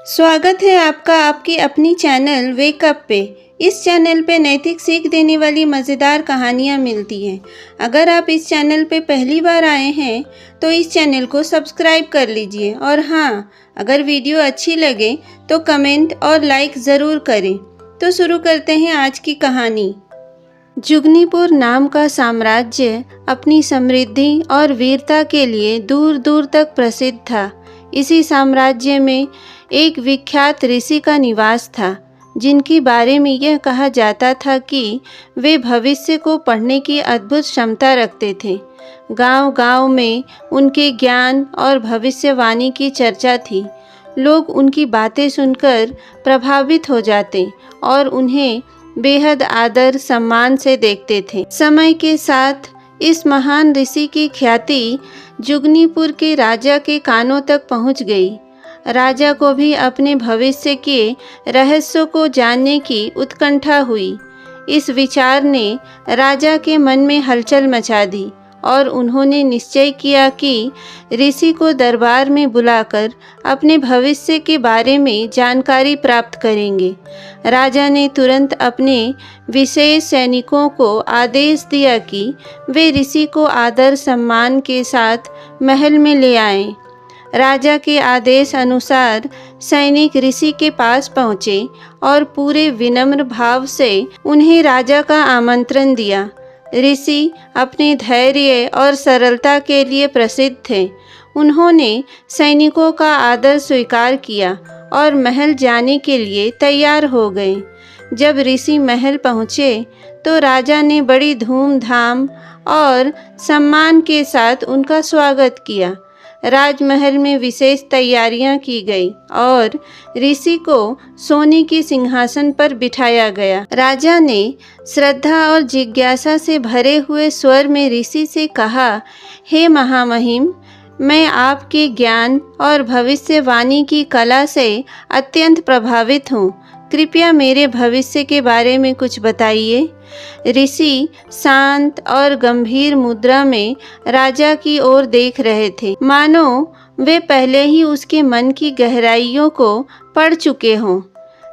स्वागत है आपका आपकी अपनी चैनल वेकअप पे। इस चैनल पे नैतिक सीख देने वाली मज़ेदार कहानियाँ मिलती हैं। अगर आप इस चैनल पे पहली बार आए हैं तो इस चैनल को सब्सक्राइब कर लीजिए और हाँ, अगर वीडियो अच्छी लगे तो कमेंट और लाइक ज़रूर करें। तो शुरू करते हैं आज की कहानी। जुगनीपुर नाम का साम्राज्य अपनी समृद्धि और वीरता के लिए दूर दूर तक प्रसिद्ध था। इसी साम्राज्य में एक विख्यात ऋषि का निवास था, जिनके बारे में यह कहा जाता था कि वे भविष्य को पढ़ने की अद्भुत क्षमता रखते थे। गांव-गांव में उनके ज्ञान और भविष्यवाणी की चर्चा थी। लोग उनकी बातें सुनकर प्रभावित हो जाते और उन्हें बेहद आदर सम्मान से देखते थे। समय के साथ इस महान ऋषि की ख्याति जुगनीपुर के राजा के कानों तक पहुंच गई। राजा को भी अपने भविष्य के रहस्यों को जानने की उत्कंठा हुई। इस विचार ने राजा के मन में हलचल मचा दी और उन्होंने निश्चय किया कि ऋषि को दरबार में बुलाकर अपने भविष्य के बारे में जानकारी प्राप्त करेंगे। राजा ने तुरंत अपने विशेष सैनिकों को आदेश दिया कि वे ऋषि को आदर सम्मान के साथ महल में ले आएं। राजा के आदेश अनुसार सैनिक ऋषि के पास पहुँचे और पूरे विनम्र भाव से उन्हें राजा का आमंत्रण दिया। ऋषि अपने धैर्य और सरलता के लिए प्रसिद्ध थे। उन्होंने सैनिकों का आदर स्वीकार किया और महल जाने के लिए तैयार हो गए। जब ऋषि महल पहुँचे तो राजा ने बड़ी धूमधाम और सम्मान के साथ उनका स्वागत किया। राजमहल में विशेष तैयारियां की गई और ऋषि को सोने के सिंहासन पर बिठाया गया। राजा ने श्रद्धा और जिज्ञासा से भरे हुए स्वर में ऋषि से कहा, हे महामहिम, मैं आपके ज्ञान और भविष्यवाणी की कला से अत्यंत प्रभावित हूँ। कृपया मेरे भविष्य के बारे में कुछ बताइए। ऋषि शांत और गंभीर मुद्रा में राजा की ओर देख रहे थे, मानो वे पहले ही उसके मन की गहराइयों को पढ़ चुके हों।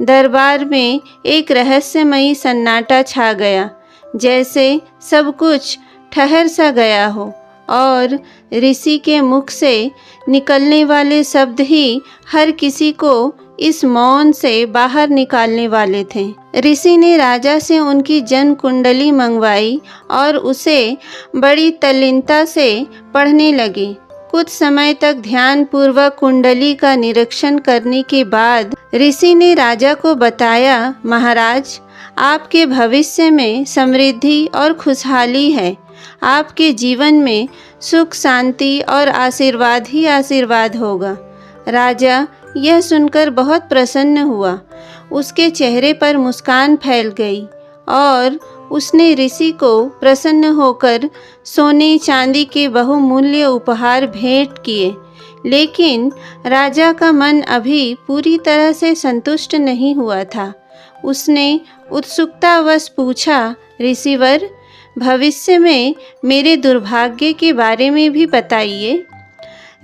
दरबार में एक रहस्यमयी सन्नाटा छा गया, जैसे सब कुछ ठहर सा गया हो और ऋषि के मुख से निकलने वाले शब्द ही हर किसी को इस मौन से बाहर निकालने वाले थे। ऋषि ने राजा से उनकी जन्म कुंडली मंगवाई और उसे बड़ी तल्लीनता से पढ़ने लगे। कुछ समय तक ध्यानपूर्वक कुंडली का निरीक्षण करने के बाद ऋषि ने राजा को बताया, महाराज, आपके भविष्य में समृद्धि और खुशहाली है। आपके जीवन में सुख, शांति और आशीर्वाद ही आशीर्वाद होगा। राजा यह सुनकर बहुत प्रसन्न हुआ। उसके चेहरे पर मुस्कान फैल गई और उसने ऋषि को प्रसन्न होकर सोने चांदी के बहुमूल्य उपहार भेंट किए। लेकिन राजा का मन अभी पूरी तरह से संतुष्ट नहीं हुआ था। उसने उत्सुकतावश पूछा, ऋषिवर, भविष्य में मेरे दुर्भाग्य के बारे में भी बताइए।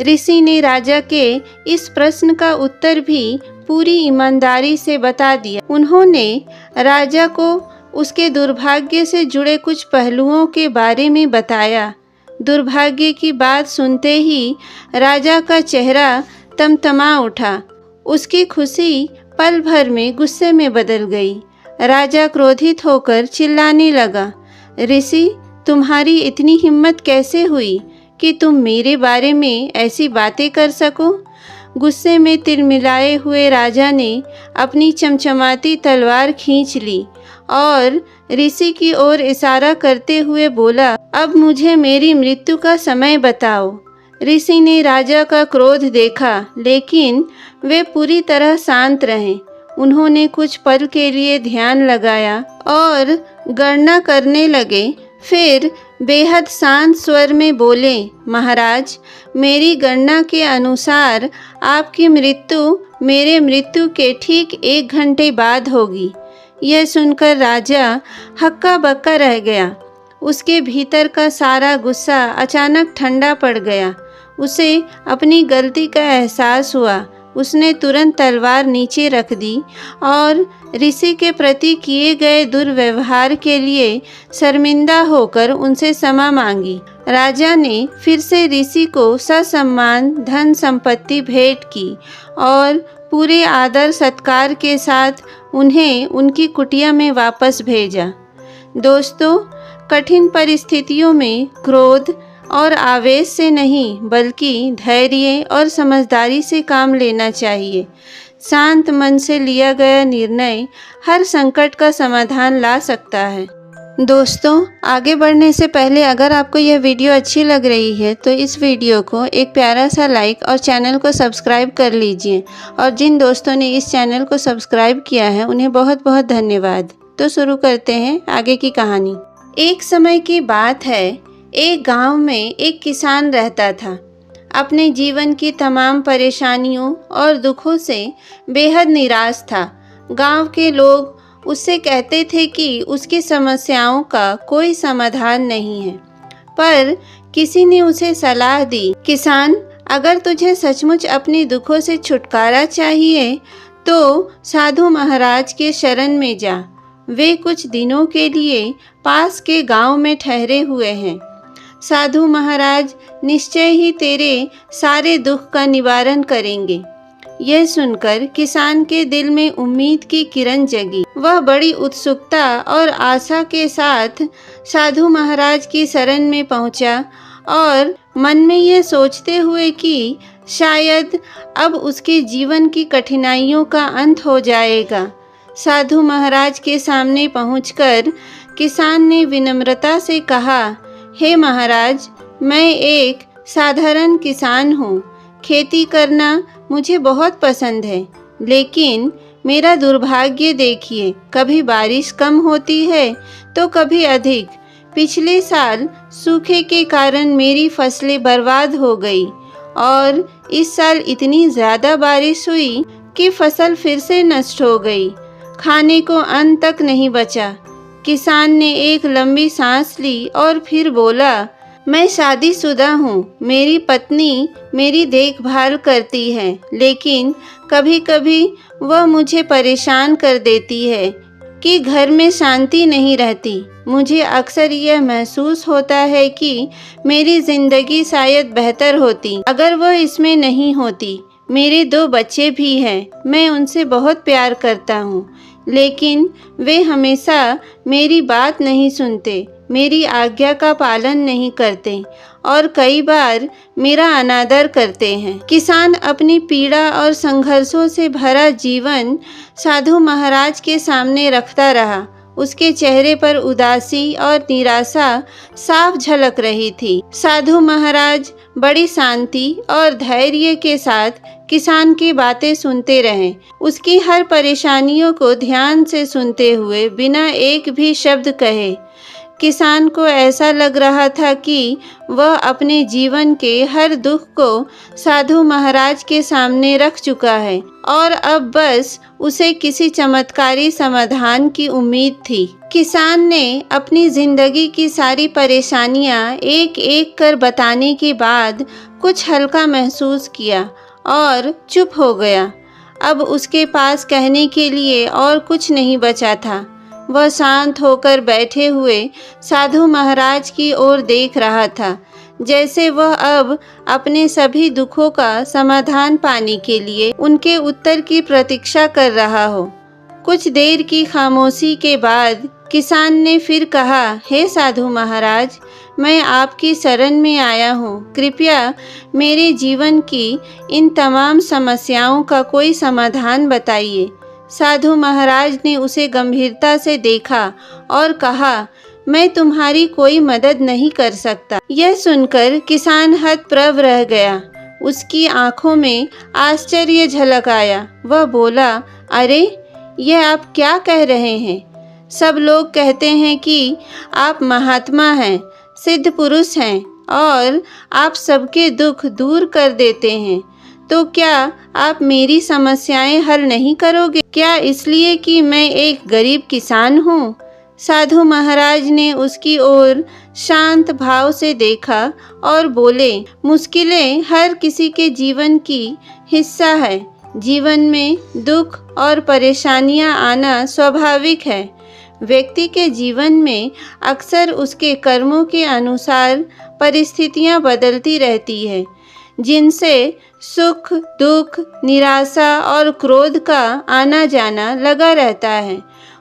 ऋषि ने राजा के इस प्रश्न का उत्तर भी पूरी ईमानदारी से बता दिया। उन्होंने राजा को उसके दुर्भाग्य से जुड़े कुछ पहलुओं के बारे में बताया। दुर्भाग्य की बात सुनते ही राजा का चेहरा तमतमा उठा। उसकी खुशी पल भर में गुस्से में बदल गई। राजा क्रोधित होकर चिल्लाने लगा, ऋषि, तुम्हारी इतनी हिम्मत कैसे हुई कि तुम मेरे बारे में ऐसी बातें कर सको? गुस्से में तिलमिलाए हुए राजा ने अपनी चमचमाती तलवार खींच ली और ऋषि की ओर इशारा करते हुए बोला, अब मुझे मेरी मृत्यु का समय बताओ। ऋषि ने राजा का क्रोध देखा, लेकिन वे पूरी तरह शांत रहे। उन्होंने कुछ पल के लिए ध्यान लगाया और गणना करने लगे। फिर बेहद शांत स्वर में बोले, महाराज, मेरी गणना के अनुसार आपकी मृत्यु मेरे मृत्यु के ठीक 1 घंटे बाद होगी। यह सुनकर राजा हक्का बक्का रह गया। उसके भीतर का सारा गुस्सा अचानक ठंडा पड़ गया। उसे अपनी गलती का एहसास हुआ। उसने तुरंत तलवार नीचे रख दी और ऋषि के प्रति किए गए दुर्व्यवहार के लिए शर्मिंदा होकर उनसे क्षमा मांगी। राजा ने फिर से ऋषि को ससम्मान धन संपत्ति भेंट की और पूरे आदर सत्कार के साथ उन्हें उनकी कुटिया में वापस भेजा। दोस्तों, कठिन परिस्थितियों में क्रोध और आवेश से नहीं बल्कि धैर्य और समझदारी से काम लेना चाहिए। शांत मन से लिया गया निर्णय हर संकट का समाधान ला सकता है। दोस्तों, आगे बढ़ने से पहले अगर आपको यह वीडियो अच्छी लग रही है तो इस वीडियो को एक प्यारा सा लाइक और चैनल को सब्सक्राइब कर लीजिए। और जिन दोस्तों ने इस चैनल को सब्सक्राइब किया है उन्हें बहुत बहुत धन्यवाद। तो शुरू करते हैं आगे की कहानी। एक समय की बात है, एक गांव में एक किसान रहता था। अपने जीवन की तमाम परेशानियों और दुखों से बेहद निराश था। गांव के लोग उससे कहते थे कि उसकी समस्याओं का कोई समाधान नहीं है, पर किसी ने उसे सलाह दी, किसान, अगर तुझे सचमुच अपने दुखों से छुटकारा चाहिए तो साधु महाराज के शरण में जा। वे कुछ दिनों के लिए पास के गांव में ठहरे हुए हैं। साधु महाराज निश्चय ही तेरे सारे दुख का निवारण करेंगे। यह सुनकर किसान के दिल में उम्मीद की किरण जगी। वह बड़ी उत्सुकता और आशा के साथ साधु महाराज की शरण में पहुंचा और मन में यह सोचते हुए कि शायद अब उसके जीवन की कठिनाइयों का अंत हो जाएगा। साधु महाराज के सामने पहुंचकर किसान ने विनम्रता से कहा, हे महाराज, मैं एक साधारण किसान हूँ। खेती करना मुझे बहुत पसंद है, लेकिन मेरा दुर्भाग्य देखिए, कभी बारिश कम होती है तो कभी अधिक। पिछले साल सूखे के कारण मेरी फसलें बर्बाद हो गई और इस साल इतनी ज़्यादा बारिश हुई कि फसल फिर से नष्ट हो गई। खाने को अन्न तक नहीं बचा। किसान ने एक लंबी सांस ली और फिर बोला, मैं शादीशुदा हूँ। मेरी पत्नी मेरी देखभाल करती है, लेकिन कभी कभी वह मुझे परेशान कर देती है कि घर में शांति नहीं रहती। मुझे अक्सर यह महसूस होता है कि मेरी जिंदगी शायद बेहतर होती अगर वह इसमें नहीं होती। मेरे 2 बच्चे भी हैं, मैं उनसे बहुत प्यार करता हूँ, लेकिन वे हमेशा मेरी बात नहीं सुनते, मेरी आज्ञा का पालन नहीं करते और कई बार मेरा अनादर करते हैं। किसान अपनी पीड़ा और संघर्षों से भरा जीवन साधु महाराज के सामने रखता रहा। उसके चेहरे पर उदासी और निराशा साफ झलक रही थी। साधु महाराज बड़ी शांति और धैर्य के साथ किसान की बातें सुनते रहे, उसकी हर परेशानियों को ध्यान से सुनते हुए बिना एक भी शब्द कहे। किसान को ऐसा लग रहा था कि वह अपने जीवन के हर दुख को साधु महाराज के सामने रख चुका है और अब बस उसे किसी चमत्कारी समाधान की उम्मीद थी। किसान ने अपनी जिंदगी की सारी परेशानियां एक एक कर बताने के बाद कुछ हल्का महसूस किया और चुप हो गया। अब उसके पास कहने के लिए और कुछ नहीं बचा था। वह शांत होकर बैठे हुए साधु महाराज की ओर देख रहा था, जैसे वह अब अपने सभी दुखों का समाधान पाने के लिए उनके उत्तर की प्रतीक्षा कर रहा हो। कुछ देर की खामोशी के बाद किसान ने फिर कहा, हे साधु महाराज, मैं आपकी शरण में आया हूँ। कृपया मेरे जीवन की इन तमाम समस्याओं का कोई समाधान बताइए। साधु महाराज ने उसे गंभीरता से देखा और कहा, मैं तुम्हारी कोई मदद नहीं कर सकता। यह सुनकर किसान हतप्रभ रह गया। उसकी आंखों में आश्चर्य झलक आया। वह बोला, अरे, यह आप क्या कह रहे हैं? सब लोग कहते हैं कि आप महात्मा हैं, सिद्ध पुरुष हैं और आप सबके दुख दूर कर देते हैं। तो क्या आप मेरी समस्याएं हल नहीं करोगे? क्या इसलिए कि मैं एक गरीब किसान हूँ? साधु महाराज ने उसकी ओर शांत भाव से देखा और बोले, मुश्किलें हर किसी के जीवन की हिस्सा है, जीवन में दुख और परेशानियां आना स्वाभाविक है। व्यक्ति के जीवन में अक्सर उसके कर्मों के अनुसार परिस्थितियां बदलती रहती है, जिनसे सुख, दुख, निराशा और क्रोध का आना जाना लगा रहता है।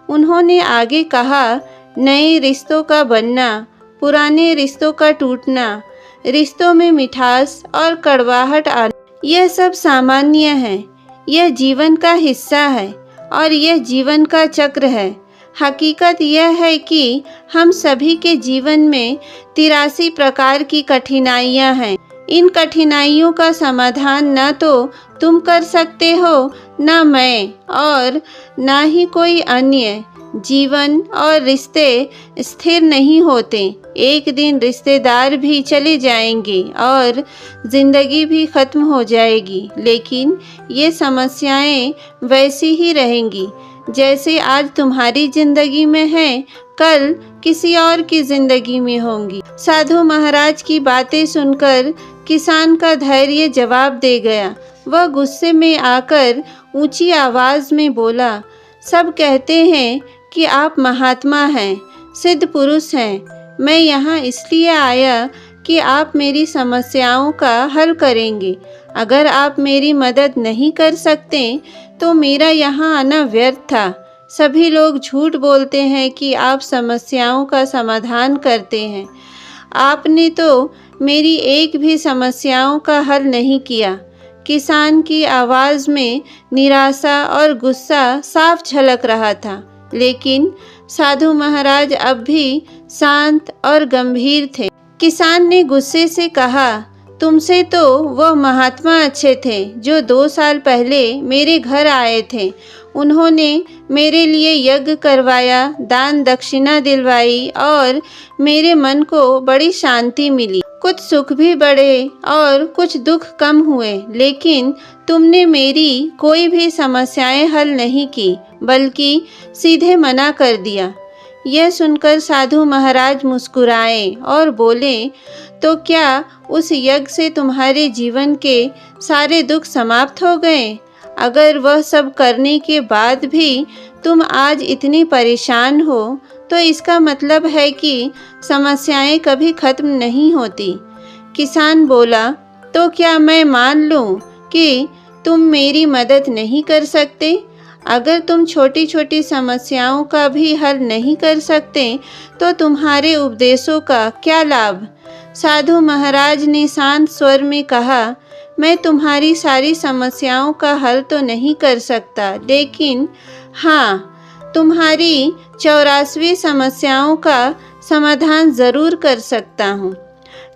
उन्होंने आगे कहा, नए रिश्तों का बनना, पुराने रिश्तों का टूटना, रिश्तों में मिठास और कड़वाहट आना, यह सब सामान्य है। यह जीवन का हिस्सा है और यह जीवन का चक्र है। हकीकत यह है कि हम सभी के जीवन में 83 प्रकार की कठिनाइयां हैं। इन कठिनाइयों का समाधान न तो तुम कर सकते हो, न मैं, और न ही कोई अन्य। जीवन और रिश्ते स्थिर नहीं होते। एक दिन रिश्तेदार भी चले जाएंगे और जिंदगी भी खत्म हो जाएगी, लेकिन ये समस्याएं वैसी ही रहेंगी जैसे आज तुम्हारी जिंदगी में है, कल किसी और की जिंदगी में होंगी। साधु महाराज की बातें सुनकर किसान का धैर्य जवाब दे गया। वह गुस्से में आकर ऊंची आवाज में बोला, सब कहते हैं कि आप महात्मा हैं, सिद्ध पुरुष हैं। मैं यहाँ इसलिए आया कि आप मेरी समस्याओं का हल करेंगे। अगर आप मेरी मदद नहीं कर सकते तो मेरा यहाँ आना व्यर्थ था। सभी लोग झूठ बोलते हैं कि आप समस्याओं का समाधान करते हैं। आपने तो मेरी एक भी समस्याओं का हल नहीं किया। किसान की आवाज़ में निराशा और गुस्सा साफ झलक रहा था, लेकिन साधु महाराज अब भी शांत और गंभीर थे। किसान ने गुस्से से कहा, तुमसे तो वह महात्मा अच्छे थे जो 2 साल पहले मेरे घर आए थे। उन्होंने मेरे लिए यज्ञ करवाया, दान दक्षिणा दिलवाई और मेरे मन को बड़ी शांति मिली। कुछ सुख भी बढ़े और कुछ दुख कम हुए, लेकिन तुमने मेरी कोई भी समस्याएं हल नहीं की, बल्कि सीधे मना कर दिया। यह सुनकर साधु महाराज मुस्कुराए और बोले, तो क्या उस यज्ञ से तुम्हारे जीवन के सारे दुख समाप्त हो गए? अगर वह सब करने के बाद भी तुम आज इतनी परेशान हो, तो इसका मतलब है कि समस्याएं कभी खत्म नहीं होती। किसान बोला, तो क्या मैं मान लूं कि तुम मेरी मदद नहीं कर सकते? अगर तुम छोटी छोटी समस्याओं का भी हल नहीं कर सकते तो तुम्हारे उपदेशों का क्या लाभ? साधु महाराज ने शांत स्वर में कहा, मैं तुम्हारी सारी समस्याओं का हल तो नहीं कर सकता, लेकिन हाँ, तुम्हारी 84वीं समस्याओं का समाधान ज़रूर कर सकता हूँ।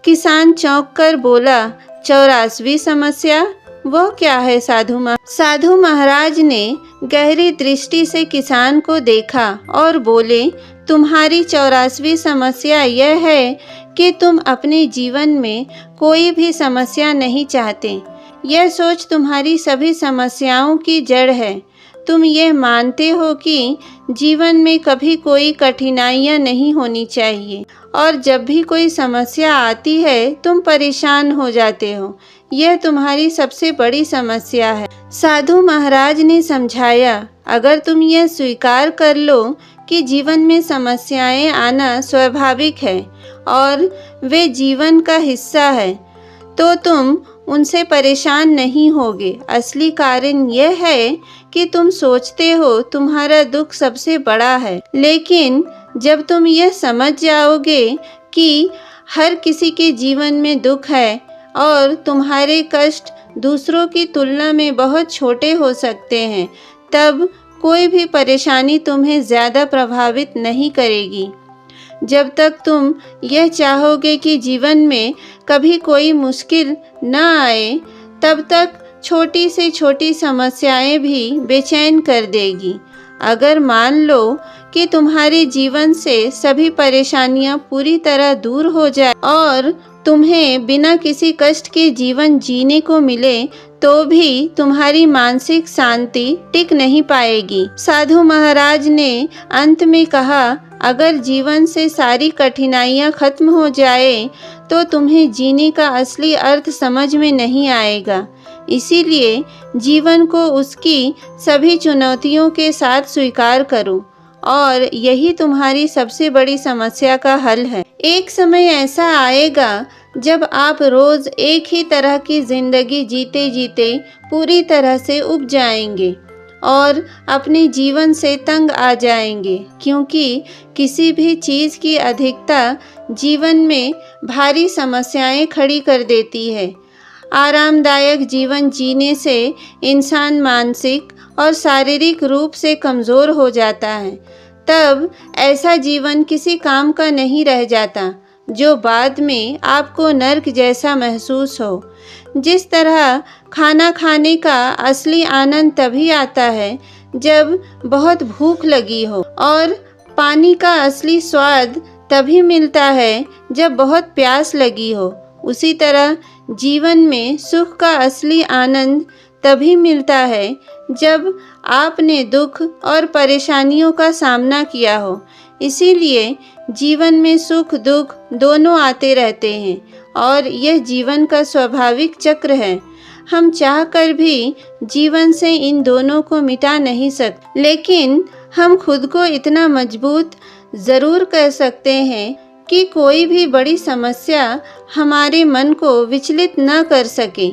किसान चौंक कर बोला, 84वीं समस्या? वो क्या है साधु महाराज ने गहरी दृष्टि से किसान को देखा और बोले, तुम्हारी 84वीं समस्या यह है कि तुम अपने जीवन में कोई भी समस्या नहीं चाहते। यह सोच तुम्हारी सभी समस्याओं की जड़ है। तुम यह मानते हो कि जीवन में कभी कोई कठिनाइयाँ नहीं होनी चाहिए, और जब भी कोई समस्या आती है तुम परेशान हो जाते हो। यह तुम्हारी सबसे बड़ी समस्या है। साधु महाराज ने समझाया, अगर तुम यह स्वीकार कर लो कि जीवन में समस्याएं आना स्वाभाविक है और वे जीवन का हिस्सा है, तो तुम उनसे परेशान नहीं होगे। असली कारण यह है कि तुम सोचते हो तुम्हारा दुख सबसे बड़ा है, लेकिन जब तुम यह समझ जाओगे कि हर किसी के जीवन में दुख है और तुम्हारे कष्ट दूसरों की तुलना में बहुत छोटे हो सकते हैं, तब कोई भी परेशानी तुम्हें ज़्यादा प्रभावित नहीं करेगी। जब तक तुम यह चाहोगे कि जीवन में कभी कोई मुश्किल न आए, तब तक छोटी से छोटी समस्याएं भी बेचैन कर देगी। अगर मान लो कि तुम्हारे जीवन से सभी परेशानियां पूरी तरह दूर हो जाए और तुम्हें बिना किसी कष्ट के जीवन जीने को मिले, तो भी तुम्हारी मानसिक शांति टिक नहीं पाएगी। साधु महाराज ने अंत में कहा, अगर जीवन से सारी कठिनाइयां खत्म हो जाए तो तुम्हें जीने का असली अर्थ समझ में नहीं आएगा। इसीलिए जीवन को उसकी सभी चुनौतियों के साथ स्वीकार करो और यही तुम्हारी सबसे बड़ी समस्या का हल है। एक समय ऐसा आएगा जब आप रोज एक ही तरह की जिंदगी जीते जीते पूरी तरह से उब जाएंगे और अपने जीवन से तंग आ जाएंगे, क्योंकि किसी भी चीज़ की अधिकता जीवन में भारी समस्याएं खड़ी कर देती है। आरामदायक जीवन जीने से इंसान मानसिक और शारीरिक रूप से कमज़ोर हो जाता है। तब ऐसा जीवन किसी काम का नहीं रह जाता जो बाद में आपको नर्क जैसा महसूस हो। जिस तरह खाना खाने का असली आनंद तभी आता है जब बहुत भूख लगी हो और पानी का असली स्वाद तभी मिलता है जब बहुत प्यास लगी हो, उसी तरह जीवन में सुख का असली आनंद तभी मिलता है जब आपने दुख और परेशानियों का सामना किया हो। इसीलिए जीवन में सुख दुख दोनों आते रहते हैं और यह जीवन का स्वाभाविक चक्र है। हम चाहकर भी जीवन से इन दोनों को मिटा नहीं सकते, लेकिन हम खुद को इतना मजबूत ज़रूर कर सकते हैं कि कोई भी बड़ी समस्या हमारे मन को विचलित न कर सके।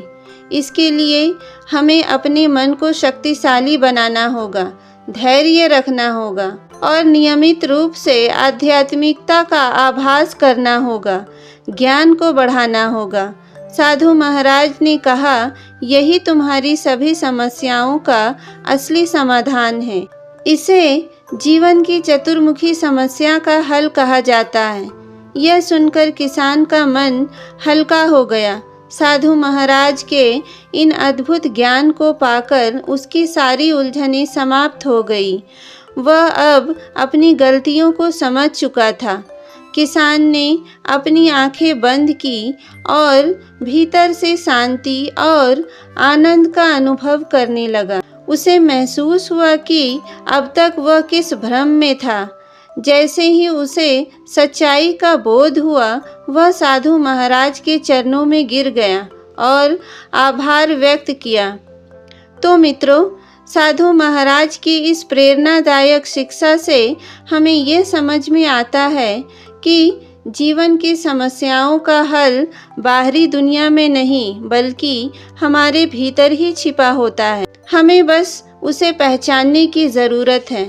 इसके लिए हमें अपने मन को शक्तिशाली बनाना होगा, धैर्य रखना होगा और नियमित रूप से आध्यात्मिकता का आभास करना होगा, ज्ञान को बढ़ाना होगा। साधु महाराज ने कहा, यही तुम्हारी सभी समस्याओं का असली समाधान है। इसे जीवन की चतुर्मुखी समस्या का हल कहा जाता है। यह सुनकर किसान का मन हल्का हो गया। साधु महाराज के इन अद्भुत ज्ञान को पाकर उसकी सारी उलझनें समाप्त हो गई। वह अब अपनी गलतियों को समझ चुका था। किसान ने अपनी आंखें बंद की और भीतर से शांति और आनंद का अनुभव करने लगा। उसे महसूस हुआ कि अब तक वह किस भ्रम में था। जैसे ही उसे सच्चाई का बोध हुआ, वह साधु महाराज के चरणों में गिर गया और आभार व्यक्त किया। तो मित्रों, साधु महाराज की इस प्रेरणादायक शिक्षा से हमें यह समझ में आता है कि जीवन की समस्याओं का हल बाहरी दुनिया में नहीं बल्कि हमारे भीतर ही छिपा होता है। हमें बस उसे पहचानने की ज़रूरत है।